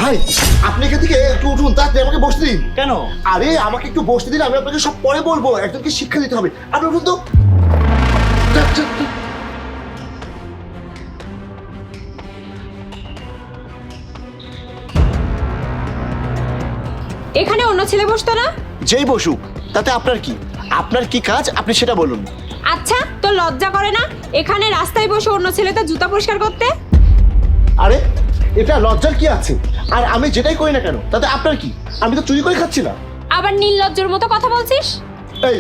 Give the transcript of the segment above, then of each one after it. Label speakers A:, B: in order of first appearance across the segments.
A: ভাই আপনি এখান থেকে একটু উঠুন, তাড়াতাড়ি আমাকে বসতে দিন।
B: কেন?
A: আরে আমাকে একটু বসতে দিন, আমি আপনাকে সব পরে বলবো। একজনকে শিক্ষা দিতে হবে। আপনি উঠুন তো।
C: এখানে অন্য ছেলে বসতো না?
A: যেই বসুক, তাতে আপনার কি? আপনার কি কাজ আপনি সেটা বলুন।
C: আচ্ছা, তোর লজ্জা করে না এখানে রাস্তায় বসে অন্য ছেলেটা জুতা পরিষ্কার করতে?
A: আরে এটা লজ্জার কি আছে? আর আমি যেটাই করি না কেন তাতে আপনার কি? আমি তো চুরি করে খাচ্ছি না।
C: আবার নির্লজ্জের মতো কথা বলছিস?
A: এই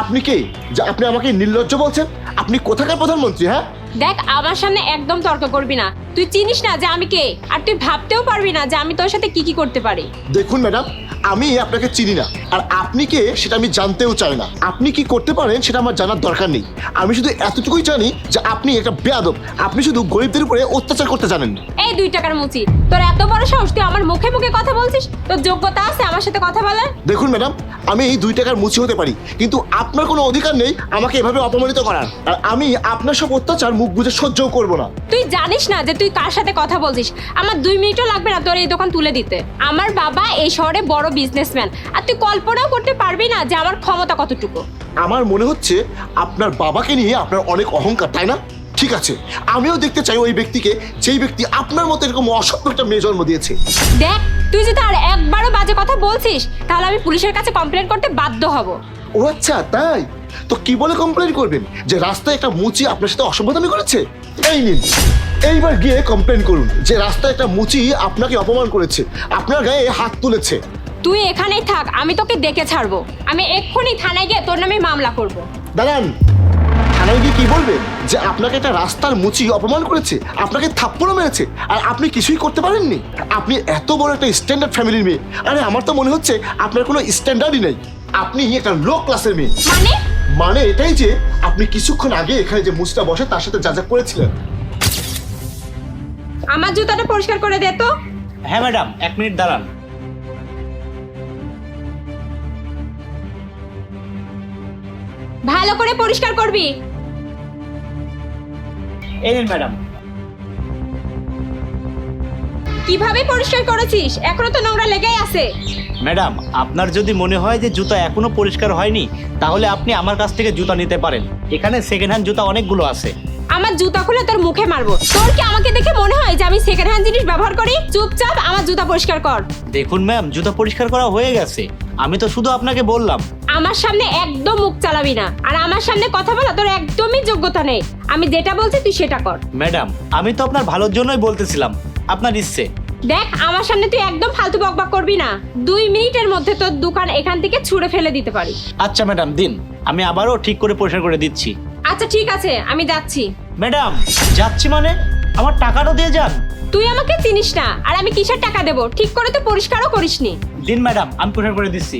A: আপনি কে যে আপনি আমাকে নির্লজ্জ বলছেন? আপনি কোথাকার প্রধানমন্ত্রী? হ্যাঁ
C: দেখ, আমার সামনে একদম তর্ক করবি না। তুই চিনিস না যে আমি কে, আর তুই ভাবতেও পারবি না যে আমি তোর সাথে কি কি করতে পারি।
A: দেখুন ম্যাডাম, আমি আপনাকে চিনি না, আর আপনি কে সেটা আমি জানতেও চাই না। আপনি কি করতে পারেন সেটা আমার জানার দরকার নেই। আমি শুধু এতটুকুই জানি যে আপনি একটা বেয়াদব। আপনি শুধু গরিবদের উপরে অত্যাচার করতে জানেন।
C: এই 2 টাকার মুচি, তোর এত বড় সাহস, তুই আমার মুখে মুখে কথা বলছিস? তোর যোগ্যতা আছে আমার সাথে কথা বলার?
A: দেখুন ম্যাডাম, আমি এই 2 টাকার মুচি হতে পারি, কিন্তু আপনার কোনো অধিকার নেই আমাকে এভাবে অপমানিত করার। আর আমি আপনার সব অত্যাচার মুখ বুজে সহ্যও করবো না।
C: তুই জানিস না যে তুই কার সাথে কথা বলছিস? আমার 2 মিনিটও লাগবে না তোর এই দোকান তুলে দিতে। আমার বাবা এই শহরে বড় বিজনেসম্যান, আর তুই কল্পনাও করতে পারবি না যে আমার ক্ষমতা কতটুকু।
A: আমার মনে হচ্ছে আপনার বাবাকে নিয়ে আপনার অনেক অহংকার, তাই না? ঠিক আছে, আমিও দেখতে চাই ওই ব্যক্তিকে, যেই ব্যক্তি আপনার মতো এরকম অসভ্য একটা মেয়ে জন্ম দিয়েছে।
C: দেখ, তুই যদি আর একবারও বাজে কথা বলছিস তাহলে আমি পুলিশের কাছে কমপ্লেন করতে বাধ্য হব।
A: ও আচ্ছা, তাই তো কি বলে কমপ্লেন করবেন? যে রাস্তায় একটা মুচি আপনার সাথে অসভ্যতামি করেছে? এই নিন, এইবার গিয়ে কমপ্লেন করুন যে রাস্তায় একটা মুচি আপনাকে অপমান করেছে, আপনার গায়ে হাত তুলেছে।
C: তুই এখানেই থাক, আমি তোকে দেখে ছাড়বো। আমি এক্ষুনি থানায় গিয়ে তোর নামে মামলা করব।
A: দাঁড়ান, থানায় গিয়ে কি বলবেন? যে আপনাকে একটা রাস্তার মুচি অপমান করেছে, আপনাকে থাপ্পড়ও মেরেছে, আর আপনি কিছুই করতে পারেননি? আপনি এত বড় একটা স্ট্যান্ডার্ড ফ্যামিলির মেয়ে। আরে আমার তো মনে হচ্ছে আপনার কোনো স্ট্যান্ডার্ডই নেই। আপনি একটা লো ক্লাসের মেয়ে। মানে এটাই যে আপনি কিছুক্ষণ আগে এখানে যে মুচিটা বসে তার সাথে যা যা করেছিলেন।
C: আমার জুতাটা পরিষ্কার করে দে তো।
B: হ্যাঁ ম্যাডাম, 1 মিনিট দাঁড়ান।
C: ভালো করে পরিষ্কার করবি।
B: এই নিন ম্যাডাম।
C: কিভাবে পরিষ্কার করেছিস? এখনো তো নোংরা লেগেই আছে।
B: ম্যাডাম, আপনার যদি মনে হয় যে জুতা এখনো পরিষ্কার হয়নি, তাহলে আপনি আমার কাছ থেকে জুতা নিতে পারেন। এখানে সেকেন্ড হ্যান্ড জুতা অনেকগুলো আছে।
C: আমার জুতা খুলে তোর মুখে মারবো। তোর কি আমাকে দেখে মনে হয় যে আমি সেকেন্ড হ্যান্ড জিনিস ব্যবহার করি? চুপচাপ আমার জুতা পরিষ্কার কর।
B: দেখুন ম্যাম, জুতা পরিষ্কার করা হয়ে গেছে। আমি তো শুধু আপনাকে বললাম।
C: আমার সামনে একদম মুখ চালাবি না, আর আমার সামনে কথা বলা তোর একদমই যোগ্যতা নেই। আমি যেটা বলছি তুই সেটা কর।
B: ম্যাডাম, আমি তো আপনার ভালোর জন্যই বলতেছিলাম, আপনার ইচ্ছে।
C: দেখ, আমার সামনে তুই একদম ফালতু বকবক করবি না। 2 মিনিটের মধ্যে তোর দোকান এখান থেকে ছুঁড়ে ফেলে দিতে পারি।
B: আচ্ছা ম্যাডাম, দিন, আমি আবারও ঠিক করে পরিষ্কার করে দিচ্ছি।
C: আচ্ছা ঠিক আছে, আমি যাচ্ছি।
B: ম্যাডাম, যাচ্ছি মানে? আমার টাকাটা দিয়ে যান।
C: তুই আমাকে চিনিস না, আর আমি কিসের টাকা দেবো? ঠিক করে তো পরিষ্কারও করিসনি।
B: দিন ম্যাডাম, আমি পরিষ্কার করে দিচ্ছি।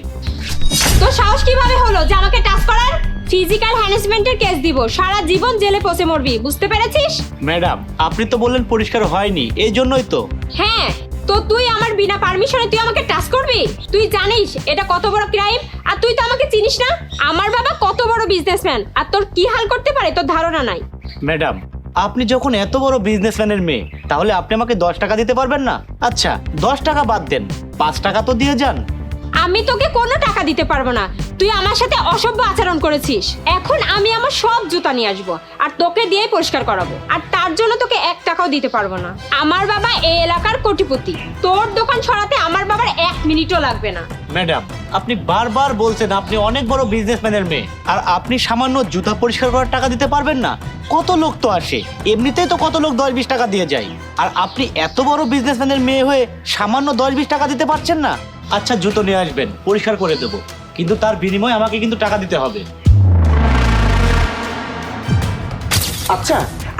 C: তোর সাহস কিভাবে হলো যে আমাকে টাচ করার? ফিজিক্যাল হ্যারাসমেন্টের কেস দিব, সারা জীবন জেলে পচে মরবি, বুঝতে পেরেছিস?
B: ম্যাডাম, আপনি তো বললেন পরিষ্কার হয়নি, এই জন্যই তো।
C: হ্যাঁ, তো তুই আমার বিনা পারমিশনে তুই আমাকে টাচ করবি? তুই জানিস এটা কত বড় ক্রাইম? আর তুই তো আমাকে চিনিস না। আমার বাবা কত বড় বিজনেসম্যান, আর তোর কি হাল করতে পারে তোর ধারণা নাই।
B: ম্যাডাম, আপনি যখন এত বড় বিজনেসম্যানের মেয়ে, তাহলে আপনি আমাকে 10 টাকা দিতে পারবেন না? আচ্ছা, 10 টাকা বাদ দেন, 5 টাকা তো দিয়ে যান।
C: আমি তোকে কোনো টাকা দিতে পারবো না। তুই আমার সাথে অসভ্য আচরণ করেছিস। এখন আমি আমার সব জুতা নিয়ে আসবো আর তোকে দিয়েই পরিষ্কার করাবো, আর তার জন্য তোকে 1 টাকাও দিতে পারবো না। আমার বাবা এই এলাকার কোটিপতি, তোর দোকান সরাতে আমার বাবার 1 মিনিটও লাগবে না।
B: ম্যাডাম, আপনি বারবার বলছেন আপনি অনেক বড় বিজনেসম্যানের মেয়ে, আর আপনি সামান্য জুতা পরিষ্কার করার টাকা দিতে পারবেন না? কত লোক তো আসে, এমনিতেই তো কত লোক 10-20 টাকা দিয়ে যায়, আর আপনি এত বড় বিজনেসম্যানের মেয়ে হয়ে সামান্য 10-20 টাকা দিতে পারছেন না? আচ্ছা, জুতো নিয়ে আসবেন, পরিষ্কার করে দেবো, কিন্তু তার বিনিময়ে আমাকে কিন্তু টাকা দিতে হবে।
A: আচ্ছা,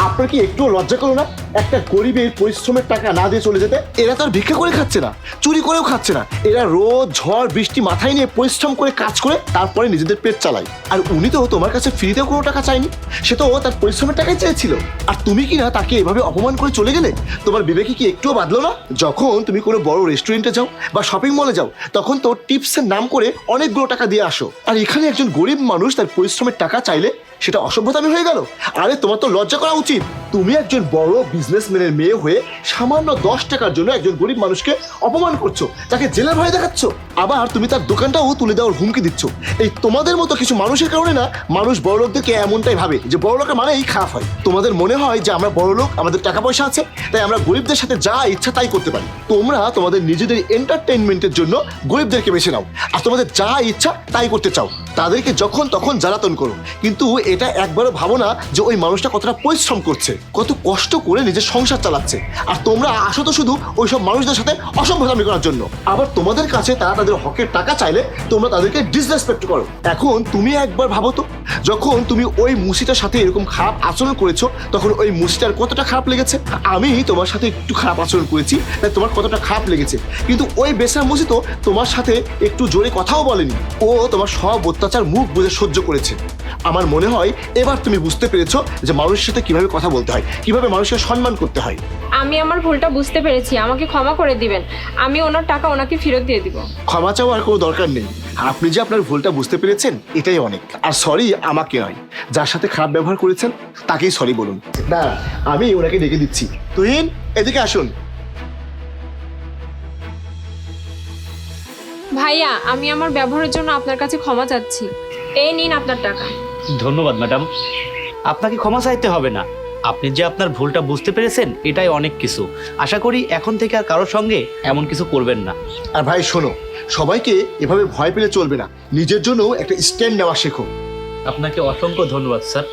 A: আপনার কি একটু লজ্জা করো না? একটা গরিবের পরিশ্রমের টাকা না দিয়ে চলে যেতে? এরা তো আর ভিক্ষা করে খাচ্ছে না, চুরি করেও খাচ্ছে না। এরা রোদ ঝড় বৃষ্টি মাথায় নিয়ে পরিশ্রম করে কাজ করে তারপরে নিজেদের পেট চালায়। আর উনি তো তোমার কাছে ফ্রিতেও কোনো টাকা চায়নি, সে তো তার পরিশ্রমের টাকাই চেয়েছিল। আর তুমি কি না তাকে এভাবে অপমান করে চলে গেলে? তোমার বিবেকে কি একটুও বাঁধলো না? যখন তুমি কোনো বড় রেস্টুরেন্টে যাও বা শপিং মলে যাও, তখন তো টিপসের নাম করে অনেকগুলো টাকা দিয়ে আসো, আর এখানে একজন গরিব মানুষ তার পরিশ্রমের টাকা চাইলে সেটা অসভ্যতামি হয়ে গেল। আরে তোমার তো লজ্জা করা উচিত। উচিত? তুমি একজন বড় বিজনেসম্যানের মেয়ে হয়ে সামান্য 10 টাকার জন্য একজন গরিব মানুষকে অপমান করছো, তাকে জেলের ভয় দেখাচ্ছ, আবার তুমি তার দোকানটাও তুলে দেওয়ার হুমকি দিচ্ছ। এই তোমাদের মতো কিছু মানুষের কারণে না মানুষ বড় লোকদেরকে এমনটাই ভাবে যে বড় লোকের মানেই খারাপ হয়। তোমাদের মনে হয় যে আমরা বড় লোক, আমাদের টাকা পয়সা আছে, তাই আমরা গরিবদের সাথে যা ইচ্ছা তাই করতে পারি। তোমরা তোমাদের নিজেদের এন্টারটেইনমেন্টের জন্য গরিবদেরকে বেছে নাও, আর তোমাদের যা ইচ্ছা তাই করতে চাও, তাদেরকে যখন তখন জ্বালাতন করো। কিন্তু এটা একবারও ভাবো না যে ওই মানুষটা কতটা পরিশ্রম করছে, কত কষ্ট করে নিজের সংসার চালাচ্ছে, আর তোমরা আসো তো শুধু ওইসব মানুষদের সাথে অসভ্যতামি করার জন্য। আবার তোমাদের কাছে তারা তাদের হকের টাকা চাইলে তোমরা তাদেরকে ডিসরেসপেক্ট করো। এখন তুমি একবার ভাবো তো, যখন তুমি ওই মুসিটার সাথে এরকম খারাপ আচরণ করেছো তখন ওই মুসিটার কতটা খারাপ লেগেছে। আমি তোমার সাথে একটু খারাপ আচরণ করেছি তাই তোমার কতটা খারাপ লেগেছে, কিন্তু ওই বেচারা মুসি তো তোমার সাথে একটু জোরে কথাও বলেনি, ও তোমার সব অত্যাচার মুখ বুঝে সহ্য করেছে। আমার মনে হয় এবার তুমি বুঝতে পেরেছো যে মানুষের সাথে কিভাবে কথা বলতে হয়, কিভাবে মানুষকে সম্মান করতে হয়।
C: আমি আমার ভুলটা বুঝতে পেরেছি, আমাকে ক্ষমা করে দিবেন। আমি ওনার টাকা ওনাকে ফেরত দিয়ে দিব।
A: ক্ষমা চাওয়ার কোনো দরকার নেই, আপনি যে আপনার ভুলটা বুঝতে পেরেছেন এটাই অনেক। আর সরি আমাকে নয়, যার সাথে খারাপ ব্যবহার করেছেন তাকেই সরি বলুন। না, আমি ওনাকে ডেকে দিচ্ছি। তুহিন, এদিকে আসুন।
C: ভাইয়া, আমি আমার ব্যবহারের জন্য আপনার কাছে ক্ষমা চাচ্ছি। এই নিন আপনার টাকা।
B: ধন্যবাদ ম্যাডাম, আপনাকে ক্ষমা চাইতে হবে না। আপনি যে আপনার ভুলটা বুঝতে পেরেছেন এটাই অনেক কিছু। আশা করি এখন থেকে আর কারোর সঙ্গে এমন কিছু করবেন না।
A: আর ভাই শোনো, সবাইকে এভাবে ভয় পেলে চলবে না, নিজের জন্য একটা স্ট্যান্ড নেওয়া শেখো।
B: আপনাকে অসংখ্য ধন্যবাদ স্যার।